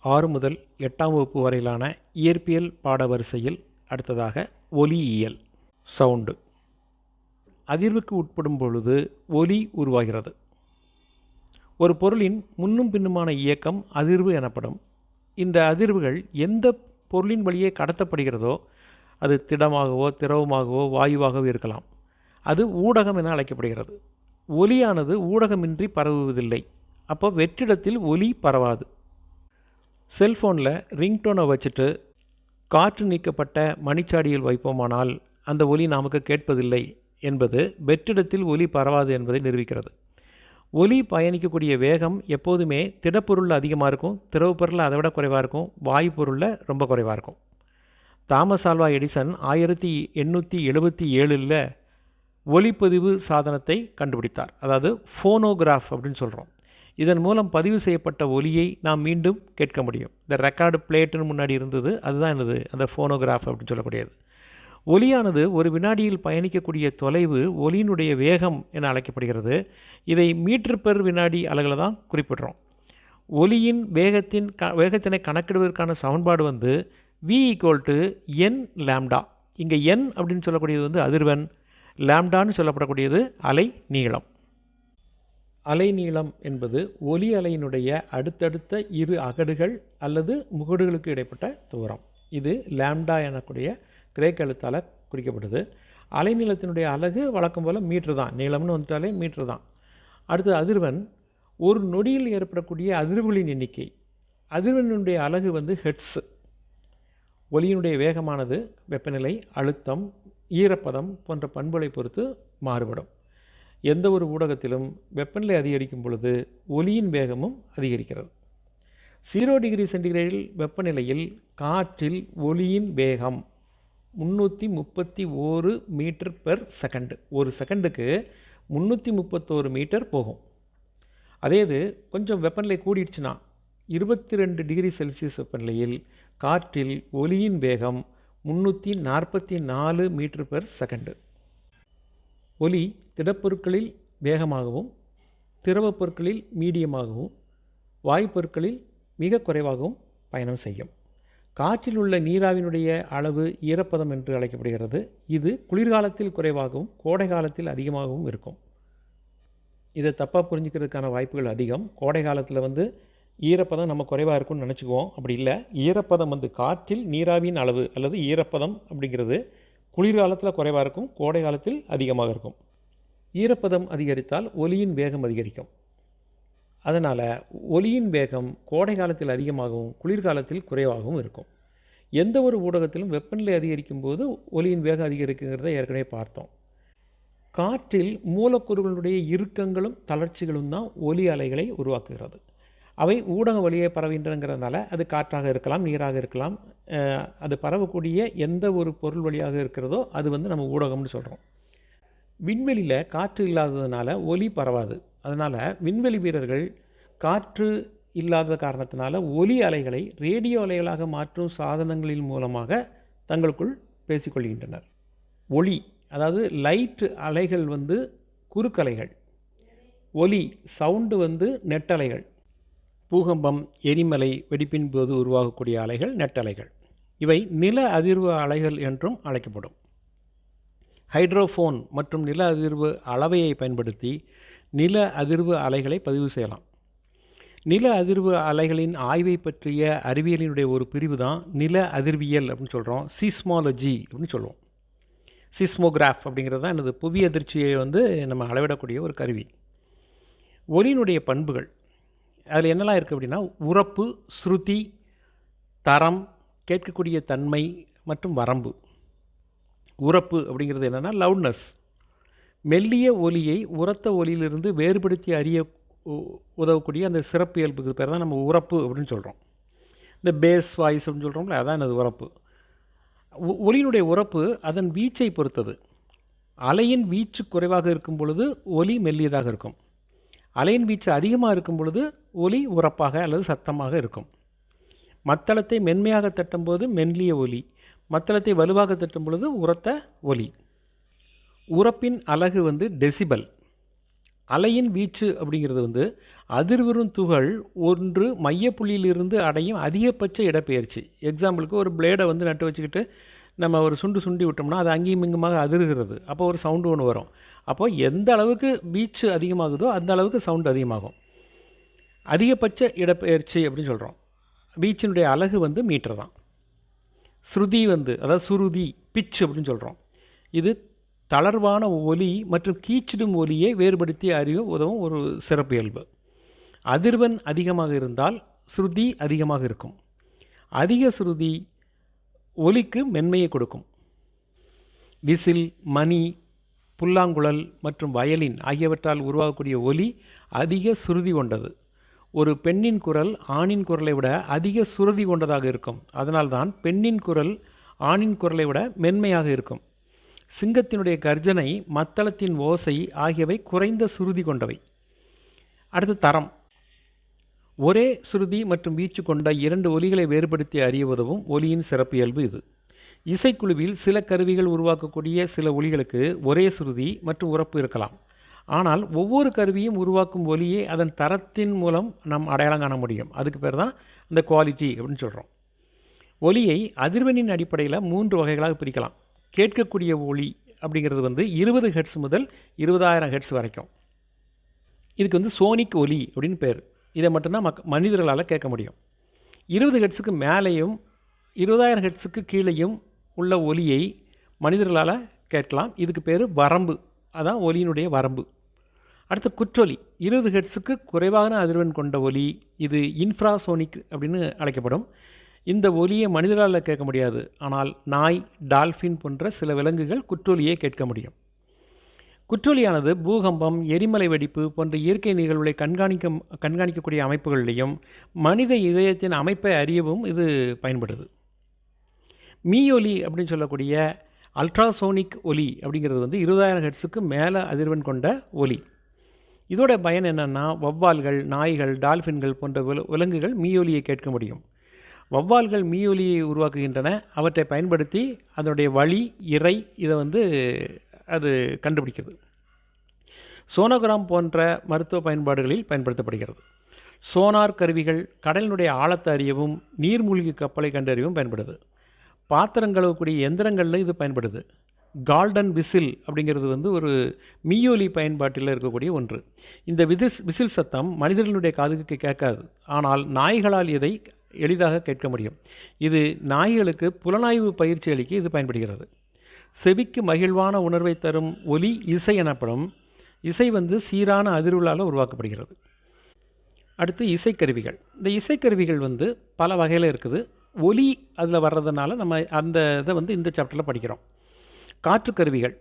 6 முதல் 8ஆம் வகுப்பு வரையிலான இயற்பியல் பாடவரிசையில் அடுத்ததாக ஒலியியல் சவுண்டு. அதிர்வுக்கு உட்படும் பொழுது ஒலி உருவாகிறது. ஒரு பொருளின் முன்னும் பின்னுமான இயக்கம் அதிர்வு எனப்படும். இந்த அதிர்வுகள் எந்த பொருளின் வழியே கடத்தப்படுகிறதோ, அது திடமாகவோ திரவமாகவோ வாயுவாகவோ இருக்கலாம், அது ஊடகம் என அழைக்கப்படுகிறது. ஒலியானது ஊடகமின்றி பரவுவதில்லை. அப்போ வெற்றிடத்தில் ஒலி பரவாது. செல்ஃபோனில் ரிங்டோனை வச்சுட்டு காற்று நீக்கப்பட்ட மணிச்சாடியில் வைப்போமானால் அந்த ஒலி நமக்கு கேட்பதில்லை என்பது வெற்றிடத்தில் ஒலி பரவாது என்பதை நிரூபிக்கிறது. ஒலி பயணிக்கக்கூடிய வேகம் எப்போதுமே திடப்பொருளில் அதிகமாக இருக்கும், திரவ பொருளில் அதை விட குறைவாக இருக்கும், வாயு பொருளில் ரொம்ப குறைவாக இருக்கும். தாமஸ் ஆல்வா எடிசன் 1877 ஒலிப்பதிவு சாதனத்தை கண்டுபிடித்தார். அதாவது ஃபோனோகிராஃப் அப்படின்னு சொல்கிறோம். இதன் மூலம் பதிவு செய்யப்பட்ட ஒலியை நாம் மீண்டும் கேட்க முடியும். இந்த ரெக்கார்டு பிளேட்டுன்னு முன்னாடி இருந்தது, அதுதான் என்னது அந்த ஃபோனோகிராஃப் அப்படின்னு சொல்லக்கூடியது. ஒலியானது ஒரு வினாடியில் பயணிக்கக்கூடிய தொலைவு ஒலியினுடைய வேகம் என அழைக்கப்படுகிறது. இதை மீட்டர் பெர் வினாடி அளவில் தான் குறிப்பிடுறோம். ஒலியின் வேகத்தினை கணக்கிடுவதற்கான சமன்பாடு வந்து v = n லாம்டா. இங்கே n அப்படின்னு சொல்லக்கூடியது வந்து அதிர்வெண், லாம்டான்னு சொல்லப்படக்கூடியது அலை நீளம். அலை நீளம் என்பது ஒலி அலையினுடைய அடுத்தடுத்த இரு அகடுகள் அல்லது முகடுகளுக்கு இடைப்பட்ட தூரம். இது லாம்டா எனக்கூடிய கிரேக்க எழுத்தால் குறிக்கப்படுது. அலைநீளத்தினுடைய அலகு வழக்கம் போல் மீட்ரு தான். நீளம்னு வந்துட்டாலே மீட்ரு தான். அடுத்து அதிர்வெண், ஒரு நொடியில் ஏற்படக்கூடிய அதிர்வுகளின் எண்ணிக்கை. அதிர்வெண்ணுடைய அலகு வந்து ஹெட்ஸ். ஒலியினுடைய வேகமானது வெப்பநிலை, அழுத்தம், ஈரப்பதம் போன்ற பண்புகளை பொறுத்து மாறுபடும். எந்த ஒரு ஊடகத்திலும் வெப்பநிலை அதிகரிக்கும் பொழுது ஒலியின் வேகமும் அதிகரிக்கிறது. 0 டிகிரி சென்டிகிரேடில் வெப்பநிலையில் காற்றில் ஒலியின் வேகம் 331 மீட்டர் பெர் செகண்டு. ஒரு செகண்டுக்கு 331 மீட்டர் போகும். அதே இது கொஞ்சம் வெப்பநிலை கூடிடுச்சுன்னா 22 டிகிரி செல்சியஸ் வெப்பநிலையில் காற்றில் ஒலியின் வேகம் 344 மீட்டர் பெர் செகண்டு. ஒலி திடப்பொருட்களில் வேகமாகவும், திரவப் பொருட்களில் மீடியமாகவும், வாயுப்பொருட்களில் மிக குறைவாகவும் பயணம் செய்யும். காற்றில் உள்ள நீராவினுடைய அளவு ஈரப்பதம் என்று அழைக்கப்படுகிறது. இது குளிர்காலத்தில் குறைவாகவும் கோடை காலத்தில் அதிகமாகவும் இருக்கும். இதை தப்பாக புரிஞ்சுக்கிறதுக்கான வாய்ப்புகள் அதிகம். கோடை காலத்தில் வந்து ஈரப்பதம் நம்ம குறைவாக இருக்கும்னு நினச்சிக்குவோம். அப்படி இல்லை. ஈரப்பதம் வந்து காற்றில் நீராவியின் அளவு அல்லது ஈரப்பதம் அப்படிங்கிறது குளிர்காலத்தில் குறைவாக இருக்கும், கோடை காலத்தில் அதிகமாக இருக்கும். ஈரப்பதம் அதிகரித்தால் ஒலியின் வேகம் அதிகரிக்கும். அதனால் ஒலியின் வேகம் கோடை காலத்தில் அதிகமாகவும் குளிர்காலத்தில் குறைவாகவும் இருக்கும். எந்த ஒரு ஊடகத்திலும் வெப்பநிலை அதிகரிக்கும் போது ஒலியின் வேகம் அதிகரிக்குங்கிறத ஏற்கனவே பார்த்தோம். காற்றில் மூலக்கூறுகளுடைய இறுக்கங்களும் தளர்ச்சிகளும் தான் ஒலி அலைகளை உருவாக்குகிறது. அவை ஊடக வழியே பரவுகின்றனங்கிறதுனால அது காற்றாக இருக்கலாம், நீராக இருக்கலாம். அது பரவக்கூடிய எந்த ஒரு பொருள் வழியாக இருக்கிறதோ அது வந்து நம்ம ஊடகம்னு சொல்கிறோம். விண்வெளியில் காற்று இல்லாததுனால ஒலி பரவாது. அதனால் விண்வெளி வீரர்கள் காற்று இல்லாத காரணத்தினால ஒலி அலைகளை ரேடியோ அலைகளாக மாற்றும் சாதனங்களின் மூலமாக தங்களுக்குள் பேசிக்கொள்கின்றனர். ஒளி, அதாவது லைட் அலைகள் வந்து குறுக்கலைகள், ஒலி சவுண்டு வந்து நெட்டலைகள். பூகம்பம், எரிமலை வெடிப்பின் போது உருவாகக்கூடிய அலைகள் நெட்டலைகள். இவை நில அதிர்வு அலைகள் என்றும் அழைக்கப்படும். ஹைட்ரோஃபோன் மற்றும் நில அதிர்வு அளவையை பயன்படுத்தி நில அதிர்வு அலைகளை பதிவு செய்யலாம். நில அதிர்வு அலைகளின் ஆய்வை பற்றிய அறிவியலினுடைய ஒரு பிரிவு தான் நில அதிர்வியல் அப்படின்னு சொல்கிறோம். சீஸ்மாலஜி அப்படின்னு சொல்லுவோம். சிஸ்மோகிராஃப் அப்படிங்கிறது தான் எனது புவி அதிர்ச்சியை வந்து நம்ம அளவிடக்கூடிய ஒரு கருவி. ஒலியினுடைய பண்புகள் அதில் என்னெல்லாம் இருக்குது அப்படின்னா, உரப்பு, ஸ்ருதி, தரம், கேட்கக்கூடிய தன்மை மற்றும் வரம்பு. உரப்பு அப்படிங்கிறது என்னென்னா லவுட்னஸ். மெல்லிய ஒலியை உரத்த ஒலியிலிருந்து வேறுபடுத்தி அறிய உதவக்கூடிய அந்த சிறப்பு இயல்புக்கு பேர் தான் நம்ம உரப்பு அப்படின்னு சொல்கிறோம். இந்த பேஸ் வாய்ஸ் அப்படின்னு சொல்கிறோம்ல, அதான் எனது உரப்பு. ஒலியினுடைய உரப்பு அதன் வீச்சை பொறுத்தது. அலையின் வீச்சு குறைவாக இருக்கும் பொழுது ஒலி மெல்லியதாக இருக்கும். அலையின் வீச்சு அதிகமாக இருக்கும் பொழுது ஒலி உரப்பாக அல்லது சத்தமாக இருக்கும். மத்தளத்தை மென்மையாக தட்டும்போது மெல்லிய ஒலி, மத்தளத்தை வலுவாக தட்டும் பொழுது உரத்த ஒலி. உரப்பின் அலகு வந்து டெசிபல். அலையின் வீச்சு அப்படிங்கிறது வந்து அதிர்வுறும் துகள் ஒன்று மையப்புள்ளியிலிருந்து அடையும் அதிகபட்ச இடப்பெயர்ச்சி. எக்ஸாம்பிளுக்கு ஒரு பிளேடை வந்து நட்டு வச்சுக்கிட்டு நம்ம ஒரு சுண்டி விட்டோம்னா அது அங்கேயும் இங்குமாக அதிர்கிறது. அப்போ ஒரு சவுண்டு ஒன்று வரும். அப்போது எந்த அளவுக்கு வீச்சு அதிகமாகுதோ அந்த அளவுக்கு சவுண்டு அதிகமாகும். அதிகபட்ச இடப்பெயர்ச்சி அப்படின்னு சொல்கிறோம். வீச்சினுடைய அலகு வந்து மீட்டர் தான். ஸ்ருதி வந்து அதாவது சுருதி பிச் அப்படின்னு சொல்கிறோம். இது தளர்வான ஒலி மற்றும் கீச்சிடும் ஒலியை வேறுபடுத்தி அறிய உதவும் ஒரு சிறப்பியல்பு. அதிர்வெண் அதிகமாக இருந்தால் ஸ்ருதி அதிகமாக இருக்கும். அதிக ஸ்ருதி ஒலிக்கு மென்மையை கொடுக்கும். விசில், மணி, புல்லாங்குழல் மற்றும் வயலின் ஆகியவற்றால் உருவாகக்கூடிய ஒலி அதிக சுருதி கொண்டது. ஒரு பெண்ணின் குரல் ஆணின் குரலை விட அதிக சுருதி கொண்டதாக இருக்கும். அதனால்தான் பெண்ணின் குரல் ஆணின் குரலை விட மென்மையாக இருக்கும். சிங்கத்தினுடைய கர்ஜனை, மத்தளத்தின் ஓசை ஆகியவை குறைந்த சுருதி கொண்டவை. அடுத்து தரம். ஒரே சுருதி மற்றும் வீச்சு கொண்ட 2 ஒலிகளை வேறுபடுத்தி அறிய உதவும் ஒலியின் சிறப்பியல்பு இது. இசைக்குழுவில் சில கருவிகள் உருவாக்கக்கூடிய சில ஒலிகளுக்கு ஒரே சுருதி மற்றும் உரப்பு இருக்கலாம். ஆனால் ஒவ்வொரு கருவியும் உருவாக்கும் ஒலியை அதன் தரத்தின் மூலம் நாம் அடையாளம் காண முடியும். அதுக்கு பேர் தான் இந்த குவாலிட்டி அப்படின்னு சொல்கிறோம். ஒலியை அதிர்வெண்ணின் அடிப்படையில் 3 வகைகளாக பிரிக்கலாம். கேட்கக்கூடிய ஒலி அப்படிங்கிறது வந்து 20 ஹெர்ட்ஸ் முதல் 20,000 ஹெர்ட்ஸ் வரைக்கும். இதுக்கு வந்து சோனிக் ஒலி அப்படின்னு பேர். இதை மட்டும்தான் மனிதர்களால் கேட்க முடியும். 20 ஹெர்ட்ஸுக்கு மேலேயும் 20,000 ஹெர்ட்ஸுக்கு கீழேயும் உள்ள ஒலியை மனிதர்களால் கேட்கலாம். இதுக்கு பேர் வரம்பு. அதான் ஒலியினுடைய வரம்பு. அடுத்து குற்றொலி. 20 ஹெர்ட்ஸுக்கு குறைவான அதிர்வெண் கொண்ட ஒலி. இது இன்ஃப்ராசோனிக் அப்படின்னு அழைக்கப்படும். இந்த ஒலியை மனிதர்களால் கேட்க முடியாது. ஆனால் நாய், டால்ஃபின் போன்ற சில விலங்குகள் குற்றொலியை கேட்க முடியும். குற்றொலியானது பூகம்பம், எரிமலை வெடிப்பு போன்ற இயற்கை நிகழ்வுகளை கண்காணிக்கக்கூடிய அமைப்புகளிலையும் மனித இதயத்தின் அமைப்பை அறியவும் இது பயன்படுது. மீயொலி அப்படின்னு சொல்லக்கூடிய அல்ட்ராசோனிக் ஒலி அப்படிங்கிறது வந்து 20,000 ஹெர்ட்ஸுக்கு மேலே அதிர்வெண் கொண்ட ஒலி. இதோட பயன் என்னென்னா, வௌவால்கள், நாய்கள், டால்ஃபின்கள் போன்ற விலங்குகள் மீயொலியை கேட்க முடியும். வௌவால்கள் மீயொலியை உருவாக்குகின்றன. அவற்றை பயன்படுத்தி அதனுடைய வழி, இறை இதை வந்து அது கண்டுபிடிக்கிறது. சோனோகிராம் போன்ற மருத்துவ பயன்பாடுகளில் பயன்படுத்தப்படுகிறது. சோனார் கருவிகள் கடலினுடைய ஆழத்தை அறியவும் நீர்மூழ்கி கப்பலை கண்டறியவும் பயன்படுது. பாத்திரம் கழுவக்கூடிய எந்திரங்களில் இது பயன்படுது. கால்டன் விசில் அப்படிங்கிறது வந்து ஒரு மீயொலி பயன்பாட்டில் இருக்கக்கூடிய ஒன்று. இந்த விசில் சத்தம் மனிதர்களுடைய காதுக்கு கேட்காது. ஆனால் நாய்களால் இதை எளிதாக கேட்க முடியும். இது நாய்களுக்கு புலனாய்வு பயிற்சி அளிக்க இது பயன்படுகிறது. செவிக்கு மகிழ்வான உணர்வை தரும் ஒலி இசை எனப்படும். இசை வந்து சீரான அதிர்வுகளால் உருவாக்கப்படுகிறது. அடுத்து இசைக்கருவிகள். இந்த இசைக்கருவிகள் வந்து பல வகையில் இருக்குது. ஒலி அதில் வர்றதுனால நம்ம அந்த இதை வந்து இந்த சாப்டரில் படிக்கிறோம். காற்று கருவிகள்.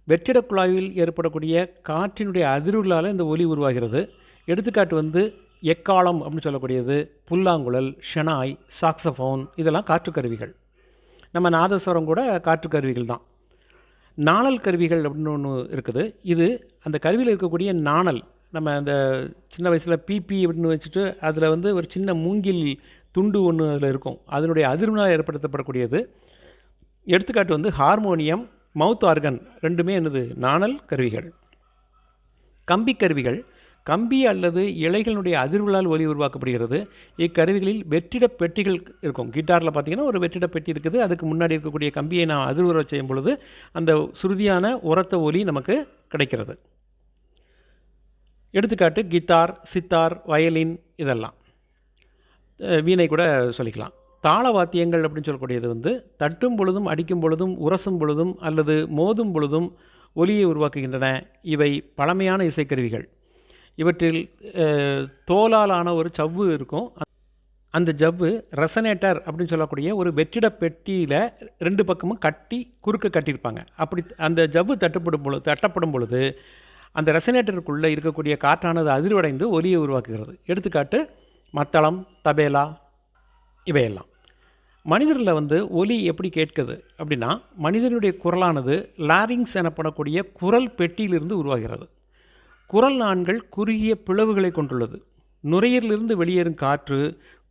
வெற்றிடக் குழாயில் ஏற்படக்கூடிய காற்றினுடைய அதிர்வுகளால் இந்த ஒலி உருவாகிறது. எடுத்துக்காட்டு வந்து எக்காலம் அப்படின்னு சொல்லக்கூடியது, புல்லாங்குழல், ஷெனாய், சாக்ஸஃபோன் இதெல்லாம் காற்று கருவிகள். நம்ம நாதஸ்வரம் கூட காற்று கருவிகள் தான். நாணல் கருவிகள் அப்படின்னு ஒன்று இருக்குது. இது அந்த கருவியில் இருக்கக்கூடிய நாணல். நம்ம அந்த சின்ன வயசில் பிபி அப்படின்னு வச்சுட்டு அதில் வந்து ஒரு சின்ன மூங்கில் துண்டு ஒன்று அதில் இருக்கும். அதனுடைய அதிர்வினால் ஏற்படுத்தப்படக்கூடியது. எடுத்துக்காட்டு வந்து ஹார்மோனியம், மவுத் ஆர்கன் ரெண்டுமே என்னது நாணல் கருவிகள். கம்பி கருவிகள். கம்பி அல்லது இலைகளுடைய அதிர்வுகளால் ஒலி உருவாக்கப்படுகிறது. இக்கருவிகளில் வெற்றிட பெட்டிகள் இருக்கும். கிட்டாரில் பார்த்திங்கன்னா ஒரு வெற்றிட பெட்டி இருக்குது. அதுக்கு முன்னாடி இருக்கக்கூடிய கம்பியை நான் அதிர்வுற செய்யும் பொழுது அந்த சுருதியான உரத்த ஒலி நமக்கு கிடைக்கிறது. எடுத்துக்காட்டு கித்தார், சித்தார், வயலின் இதெல்லாம். வீணை கூட சொல்லிக்கலாம். தாள வாத்தியங்கள் அப்படின்னு சொல்லக்கூடியது வந்து தட்டும் பொழுதும் அடிக்கும் பொழுதும் உரசும் பொழுதும் அல்லது மோதும் பொழுதும் ஒலியை உருவாக்குகின்றன. இவை பழமையான இசைக்கருவிகள். இவற்றில் தோலாலான ஒரு சவ்வு இருக்கும். அந்த ஜவ்வு ரெசனேட்டர் அப்படின்னு சொல்லக்கூடிய ஒரு வெற்றிட பெட்டியில் 2 பக்கமும் கட்டி குறுக்க கட்டியிருப்பாங்க. அப்படி அந்த ஜவ்வு தட்டப்படும் பொழுது அந்த ரெசனேட்டருக்குள்ளே இருக்கக்கூடிய காற்றானது அதிர்வடைந்து ஒலியை உருவாக்குகிறது. எடுத்துக்காட்டு மத்தளம், தபேலா இவையெல்லாம். மனிதரில் வந்து ஒலி எப்படி கேட்குது அப்படின்னா, மனிதனுடைய குரலானது லாரிங்ஸ் எனப்படக்கூடிய குரல் பெட்டியிலிருந்து உருவாகிறது. குரல் நாண்கள் குறுகிய பிளவுகளை கொண்டுள்ளது. நுரையீரலிருந்து வெளியேறும் காற்று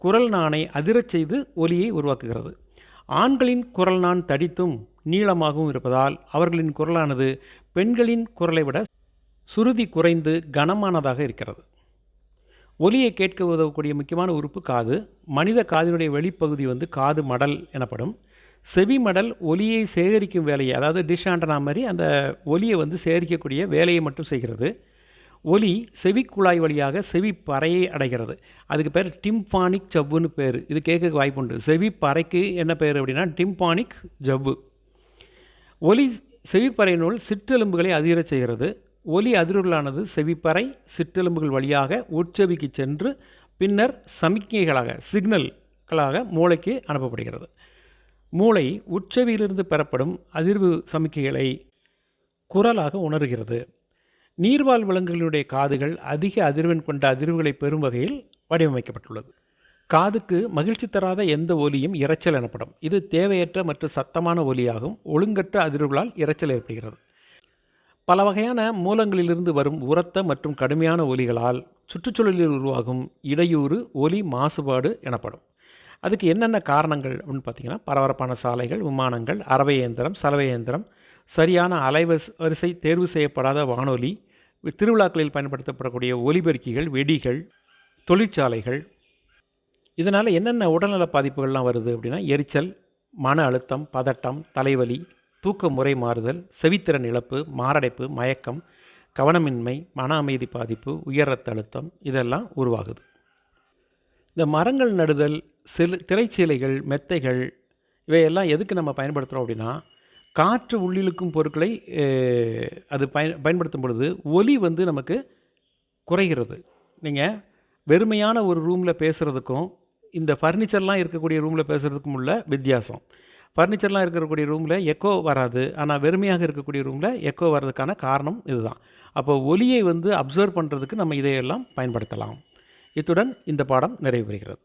குரல் நாணை அதிரச் செய்து ஒலியை உருவாக்குகிறது. ஆண்களின் குரல் நாண் தடித்தும் நீளமாகவும் இருப்பதால் அவர்களின் குரலானது பெண்களின் குரலை விட சுருதி குறைந்து கனமானதாக இருக்கிறது. ஒலியை கேட்க உதவக்கூடிய முக்கியமான உறுப்பு காது. மனித காதினுடைய வெளிப்பகுதி காது மடல் எனப்படும். செவி மடல் ஒலியை சேகரிக்கும் வேலையை, அதாவது டிஷ் ஆண்டனா மாதிரி அந்த ஒலியை சேகரிக்கக்கூடிய வேலையை மட்டும் செய்கிறது. ஒலி செவிக்குழாய் வழியாக செவிப்பறையை அடைகிறது. அதுக்கு பேர் டிம்பானிக் ஜவ்வுன்னு பேர். இது கேட்க வாய்ப்புண்டு. செவிப்பறைக்கு என்ன பேர் அப்படின்னா டிம்பானிக் ஜவ்வு. ஒலி செவிப்பறையினுள் சிற்றெலும்புகளை அதிரச் செய்கிறது. ஒலி அதிர்வுகளானது செவிப்பறை சிற்றெலும்புகள் வழியாக உட்செவிக்கு சென்று பின்னர் சமிக்ஞைகளாக சிக்னல்களாக மூளைக்கு அனுப்பப்படுகிறது. மூளை உட்செவியிலிருந்து பெறப்படும் அதிர்வு சமிக்கைகளை குரலாக உணர்கிறது. நீர்வாழ் விலங்குகளுடைய காதுகள் அதிக அதிர்வெண் கொண்ட அதிர்வுகளை பெறும் வகையில் வடிவமைக்கப்பட்டுள்ளது. காதுக்கு மகிழ்ச்சி தராத எந்த ஒலியும் இரைச்சல் எனப்படும். இது தேவையற்ற மற்றும் சத்தமான ஒலியாகும். ஒழுங்கற்ற அதிர்வுகளால் இரைச்சல் ஏற்படுகிறது. பல வகையான மூலங்களிலிருந்து வரும் உரத்த மற்றும் கடுமையான ஒலிகளால் சுற்றுச்சூழலில் உருவாகும் இடையூறு ஒலி மாசுபாடு எனப்படும். அதுக்கு என்னென்ன காரணங்கள் அப்படின்னு பார்த்திங்கன்னா, பரபரப்பான சாலைகள், விமானங்கள், அரவை இயந்திரம், சலவை இயந்திரம், சரியான அலைவரிசை தேர்வு செய்யப்படாத வானொலி, திருவிழாக்களில் பயன்படுத்தப்படக்கூடிய ஒலிபெருக்கிகள், வெடிகள், தொழிற்சாலைகள். இதனால் என்னென்ன உடல்நல பாதிப்புகள்லாம் வருது அப்படின்னா, எரிச்சல், மன அழுத்தம், பதட்டம், தலைவலி, தூக்க முறை மாறுதல், செவித்திறன் இழப்பு, மாரடைப்பு, மயக்கம், கவனமின்மை, மன அமைதி பாதிப்பு, உயர் ரத்த அழுத்தம் இதெல்லாம் உருவாகுது. இந்த மரங்கள் நடுதல், திரைச்சீலைகள், மெத்தைகள் இவையெல்லாம் எதுக்கு நம்ம பயன்படுத்துகிறோம் அப்படின்னா, காற்று உள்ளிழுக்கும் பொருட்களை அது பயன்படுத்தும் பொழுது ஒலி நமக்கு குறைகிறது. நீங்கள் வெறுமையான ஒரு ரூமில் பேசுகிறதுக்கும் இந்த ஃபர்னிச்சர்லாம் இருக்கக்கூடிய ரூமில் பேசுகிறதுக்கும் உள்ள வித்தியாசம். ஃபர்னிச்சர்லாம் இருக்கக்கூடிய ரூமில் எக்கோ வராது, ஆனால் வெறுமையாக இருக்கக்கூடிய ரூமில் எக்கோ வர்றதுக்கான காரணம் இதுதான். அப்போ ஒலியை அப்சர்வ் பண்ணுறதுக்கு நம்ம இதையெல்லாம் பயன்படுத்தலாம். இத்துடன் இந்த பாடம் நிறைவு பெறுகிறது.